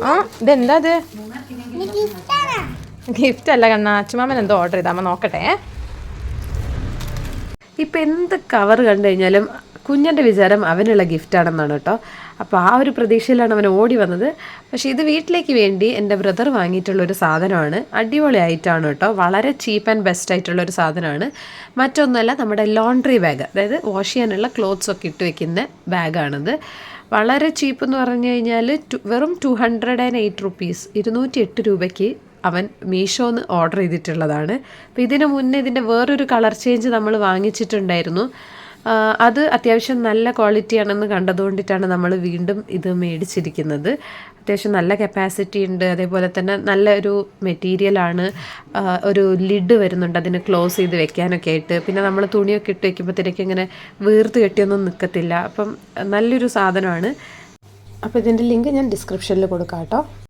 ആ ഇതെന്താ അത്? ഗിഫ്റ്റ് അല്ല കണ്ണാ, അച്ചുമാമൻ എന്തോ ഓർഡർ ചെയ്താൽ അമ്മ നോക്കട്ടെ. ഇപ്പം എന്ത് കവർ കണ്ടു കഴിഞ്ഞാലും കുഞ്ഞൻ്റെ വിചാരം അവനുള്ള ഗിഫ്റ്റാണെന്നാണ് കേട്ടോ. അപ്പോൾ ആ ഒരു പ്രതീക്ഷയിലാണ് അവൻ ഓടി വന്നത്. പക്ഷേ ഇത് വീട്ടിലേക്ക് വേണ്ടി എൻ്റെ ബ്രദർ വാങ്ങിയിട്ടുള്ളൊരു സാധനമാണ്. അടിപൊളിയായിട്ടാണ് കേട്ടോ, വളരെ ചീപ്പ് ആൻഡ് ബെസ്റ്റ് ആയിട്ടുള്ളൊരു സാധനമാണ്. മറ്റൊന്നുമല്ല, നമ്മുടെ ലോണ്ട്രി ബാഗ്, അതായത് വാഷ് ചെയ്യാനുള്ള ക്ലോത്ത്സൊക്കെ ഇട്ട് വെക്കുന്ന ബാഗാണിത്. വളരെ ചീപ്പ് എന്ന് പറഞ്ഞു കഴിഞ്ഞാൽ വെറും 208 റുപ്പീസ്, 208 രൂപയ്ക്ക് അവൻ മീഷോന്ന് ഓർഡർ ചെയ്തിട്ടുള്ളതാണ്. അപ്പോൾ ഇതിന് മുന്നേ ഇതിൻ്റെ വേറൊരു കളർ ചേഞ്ച് നമ്മൾ വാങ്ങിച്ചിട്ടുണ്ടായിരുന്നു. അത് അത്യാവശ്യം നല്ല ക്വാളിറ്റിയാണെന്ന് കണ്ടതുകൊണ്ടിട്ടാണ് നമ്മൾ വീണ്ടും ഇത് മേടിച്ചിരിക്കുന്നത്. അത്യാവശ്യം നല്ല കപ്പാസിറ്റി ഉണ്ട്, അതേപോലെ തന്നെ നല്ല ഒരു മെറ്റീരിയലാണ്. ഒരു ലിഡ് വരുന്നുണ്ട് അതിന് ക്ലോസ് ചെയ്ത് വെക്കാനൊക്കെ ആയിട്ട്. പിന്നെ നമ്മൾ തുണിയൊക്കെ ഇട്ട് വെക്കുമ്പോഴത്തേക്ക് ഇങ്ങനെ വീർത്ത് കെട്ടിയൊന്നും നിൽക്കത്തില്ല. അപ്പം നല്ലൊരു സാധനമാണ്. അപ്പോൾ ഇതിൻ്റെ ലിങ്ക് ഞാൻ ഡിസ്ക്രിപ്ഷനിൽ കൊടുക്കാം കേട്ടോ.